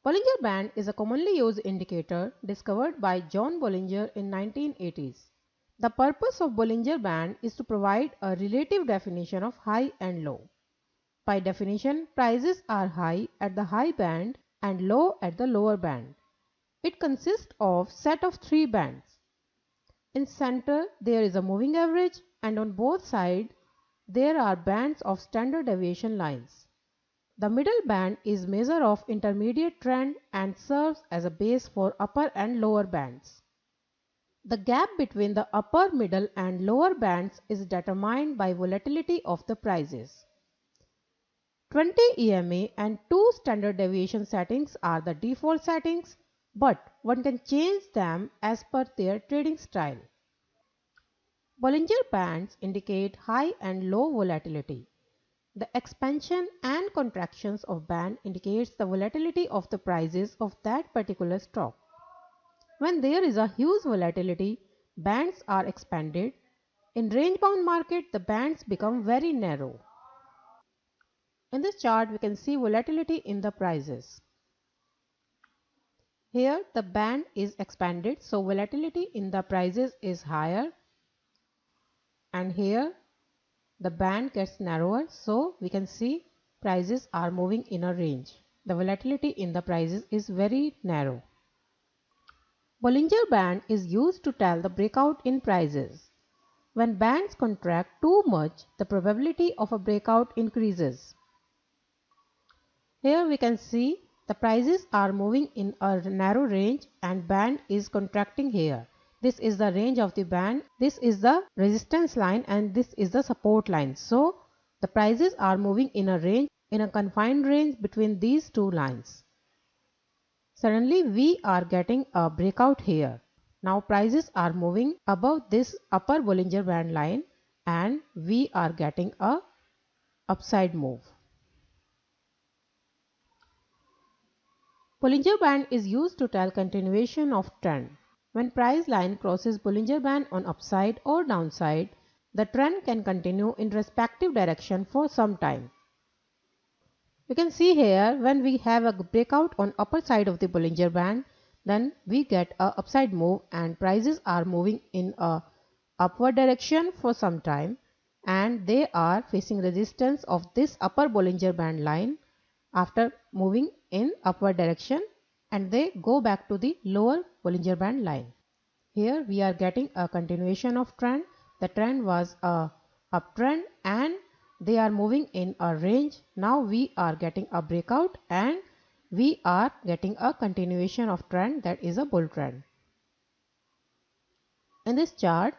Bollinger Band is a commonly used indicator discovered by John Bollinger in 1980s. The purpose of Bollinger Band is to provide a relative definition of high and low. By definition, prices are high at the high band and low at the lower band. It consists of set of three bands. In center there is a moving average and on both sides there are bands of standard deviation lines. The middle band is measure of intermediate trend and serves as a base for upper and lower bands. The gap between the upper, middle and lower bands is determined by volatility of the prices. 20 EMA and 2 standard deviation settings are the default settings, but one can change them as per their trading style. Bollinger Bands indicate high and low volatility. The expansion and contractions of band indicates the volatility of the prices of that particular stock. When there is a huge volatility, bands are expanded. In range-bound market, the bands become very narrow. In this chart, we can see volatility in the prices. Here, the band is expanded, so volatility in the prices is higher. And here, the band gets narrower, so we can see prices are moving in a range. The volatility in the prices is very narrow. Bollinger Band is used to tell the breakout in prices. When bands contract too much, the probability of a breakout increases. Here we can see the prices are moving in a narrow range and band is contracting here. This is the range of the band, this is the resistance line and this is the support line. So the prices are moving in a range, in a confined range between these two lines. Suddenly we are getting a breakout here. Now prices are moving above this upper Bollinger Band line and we are getting a upside move. Bollinger Band is used to tell continuation of trend. When price line crosses Bollinger Band on upside or downside, the trend can continue in respective direction for some time. You can see here when we have a breakout on upper side of the Bollinger Band, then we get a upside move and prices are moving in a upward direction for some time and they are facing resistance of this upper Bollinger Band line after moving in upward direction and they go back to the lower Bollinger Band line. Here we are getting a continuation of trend. The trend was a uptrend and they are moving in a range. Now we are getting a breakout and we are getting a continuation of trend, that is a bull trend. In this chart,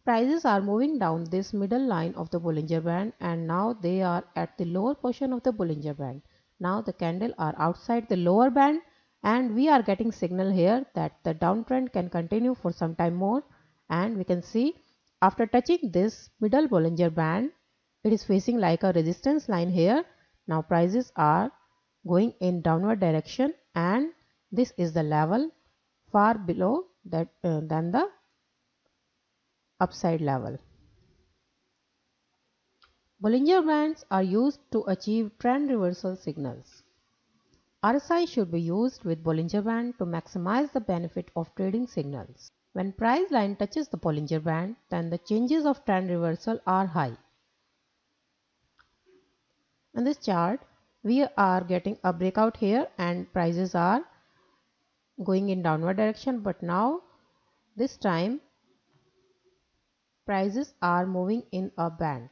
prices are moving down this middle line of the Bollinger Band and now they are at the lower portion of the Bollinger Band. Now the candle are outside the lower band and we are getting signal here that the downtrend can continue for some time more, and we can see after touching this middle Bollinger Band, it is facing like a resistance line here. Now prices are going in downward direction and this is the level far below that than the upside level. Bollinger Bands are used to achieve trend reversal signals. RSI should be used with Bollinger Band to maximize the benefit of trading signals. When price line touches the Bollinger Band, then the changes of trend reversal are high. In this chart, we are getting a breakout here and prices are going in downward direction, but now this time prices are moving in a band.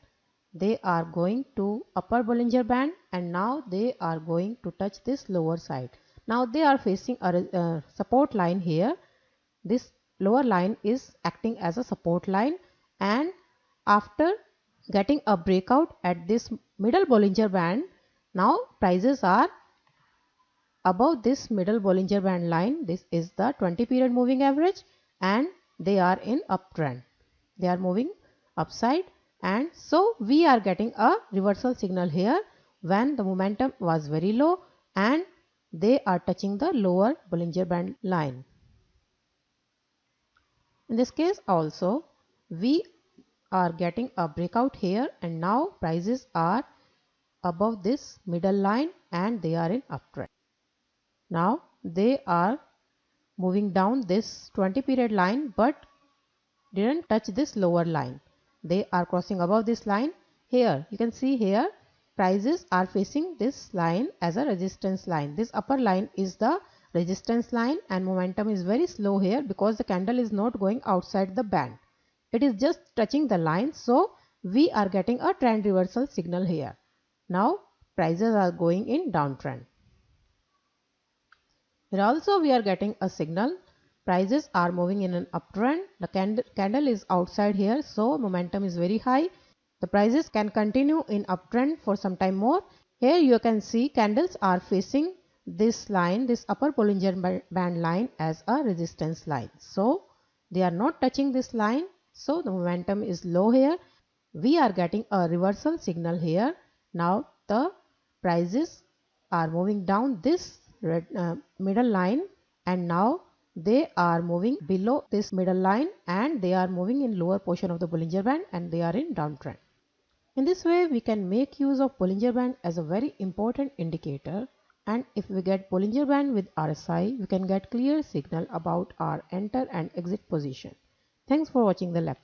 They are going to upper Bollinger Band and now they are going to touch this lower side. Now they are facing a support line here. This lower line is acting as a support line and after getting a breakout at this middle Bollinger Band, now prices are above this middle Bollinger Band line. This is the 20 period moving average and they are in uptrend. They are moving upside. And so we are getting a reversal signal here when the momentum was very low and they are touching the lower Bollinger Band line. In this case also we are getting a breakout here and now prices are above this middle line and they are in uptrend. Now they are moving down this 20 period line but didn't touch this lower line. They are crossing above this line. Here you can see here prices are facing this line as a resistance line. This upper line is the resistance line and momentum is very slow here because the candle is not going outside the band. It is just touching the line, so we are getting a trend reversal signal here. Now prices are going in downtrend. Here also we are getting a signal. Prices are moving in an uptrend. The candle is outside here, so momentum is very high. The prices can continue in uptrend for some time more. Here you can see candles are facing this line, this upper Bollinger Band line as a resistance line. So they are not touching this line. So the momentum is low here. We are getting a reversal signal here. Now the prices are moving down this middle line and now they are moving below this middle line and they are moving in lower portion of the Bollinger Band and they are in downtrend. In this way we can make use of Bollinger Band as a very important indicator, and if we get Bollinger Band with RSI we can get clear signal about our enter and exit position. Thanks for watching the lecture.